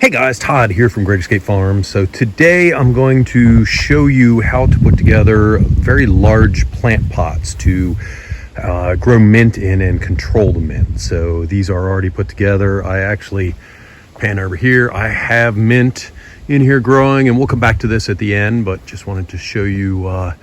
Hey guys, Todd here from Great Escape Farms. So today I'm going to show you how to put together very large plant pots to grow mint in and control the mint. So these are already put together. I actually, pan over here, I have mint in here growing, and we'll come back to this at the end, but just wanted to show you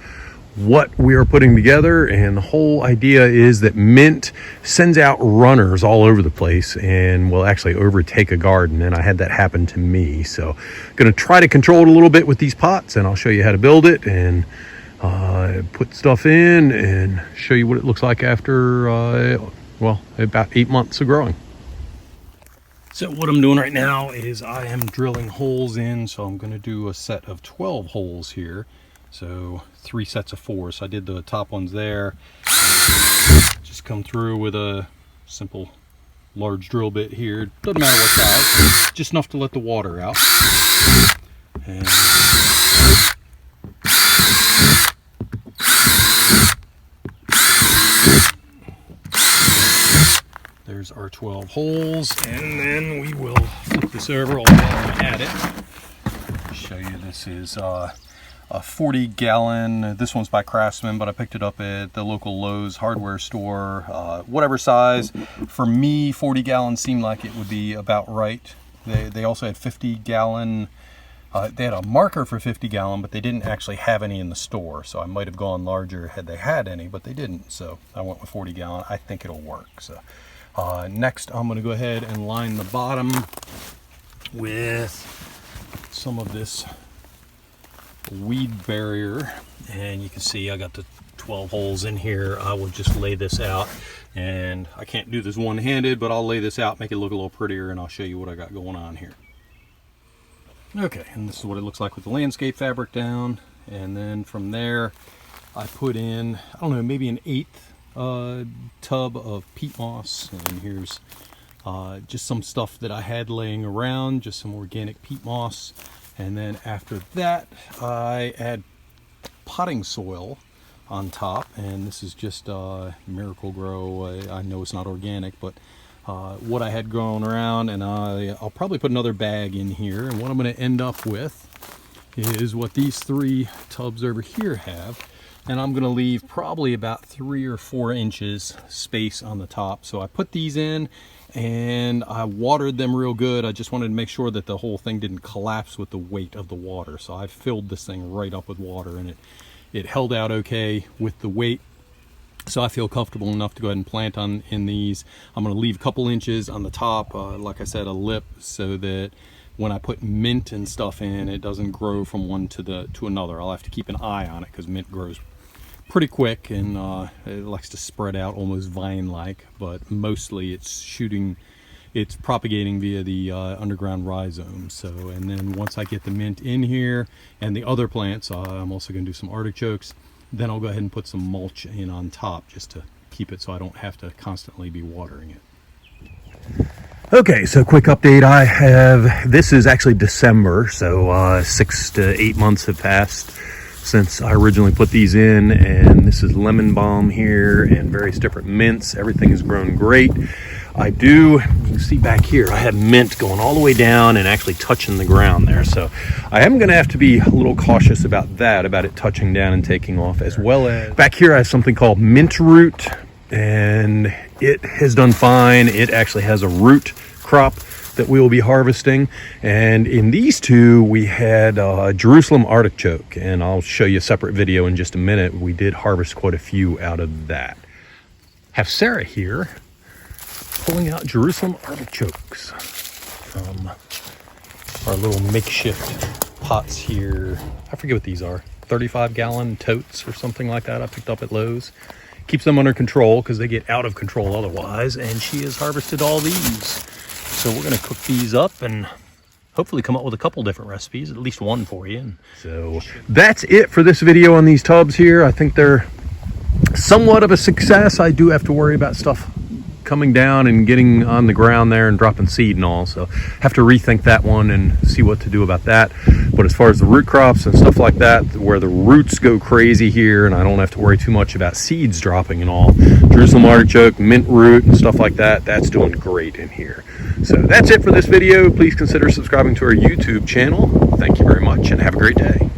what we are putting together. And the whole idea is that mint sends out runners all over the place and will actually overtake a garden, and I had that happen to me. So I'm going to try to control it a little bit with these pots, and I'll show you how to build it and put stuff in and show you what it looks like after well, about 8 months of growing. So what I'm doing right now is I am drilling holes in. So I'm going to do a set of 12 holes here. So 3 sets of 4. So I did the top ones there. Just come through with a simple large drill bit here. Doesn't matter what size, just enough to let the water out. And there's our 12 holes, and then we will flip this over. I'll go ahead and add it. Show you, this is a 40-gallon. This one's by Craftsman, but I picked it up at the local Lowe's hardware store. Whatever size. For me, 40 gallons seemed like it would be about right. They also had 50-gallon. They had a marker for 50-gallon, but they didn't actually have any in the store. So I might have gone larger had they had any, but they didn't. So I went with 40-gallon. I think it'll work. So next, I'm going to go ahead and line the bottom with some of this weed barrier, and you can see I got the 12 holes in here. I will just lay this out, and I can't do this one-handed, but I'll lay this out, make it look a little prettier, and I'll show you what I got going on here. Okay, and this is what it looks like with the landscape fabric down, and then from there I put in, I don't know, maybe an 1/8 tub of peat moss, and here's just some stuff that I had laying around, just some organic peat moss. And then after that, I add potting soil on top, and this is just Miracle Grow. I know it's not organic, but what I had growing around, and I'll probably put another bag in here. And what I'm going to end up with is what these 3 tubs over here have, and I'm going to leave probably about 3 or 4 inches space on the top. So I put these in, and I watered them real good. I just wanted to make sure that the whole thing didn't collapse with the weight of the water. So I filled this thing right up with water, and it held out okay with the weight. So I feel comfortable enough to go ahead and plant in these. I'm going to leave a couple inches on the top, like I said, a lip, so that when I put mint and stuff in, it doesn't grow from one to another. I'll have to keep an eye on it because mint grows pretty quick, and it likes to spread out almost vine-like, but mostly it's propagating via the underground rhizomes. So, and then once I get the mint in here and the other plants, I'm also going to do some artichokes. Then I'll go ahead and put some mulch in on top just to keep it so I don't have to constantly be watering it. Okay, so quick update. This is actually December, so 6 to 8 months have passed since I originally put these in, and this is lemon balm here and various different mints. Everything has grown great. You can see back here, I have mint going all the way down and actually touching the ground there. So I am going to have to be a little cautious about that, about it touching down and taking off, as well as back here I have something called mint root, and it has done fine. It actually has a root crop that we will be harvesting. And in these 2 we had Jerusalem artichoke, and I'll show you a separate video in just a minute. We did harvest quite a few out of that. Have Sarah here pulling out Jerusalem artichokes from our little makeshift pots here. I forget what these are, 35-gallon totes or something like that I picked up at Lowe's. Keeps them under control because they get out of control otherwise, and she has harvested all these. So we're going to cook these up and hopefully come up with a couple different recipes, at least one for you. And so that's it for this video on these tubs here. I think they're somewhat of a success. I do have to worry about stuff coming down and getting on the ground there and dropping seed and all. So have to rethink that one and see what to do about that. But as far as the root crops and stuff like that, where the roots go crazy here and I don't have to worry too much about seeds dropping and all, Jerusalem artichoke, mint root and stuff like that, that's doing great in here. So that's it for this video. Please consider subscribing to our YouTube channel. Thank you very much and have a great day.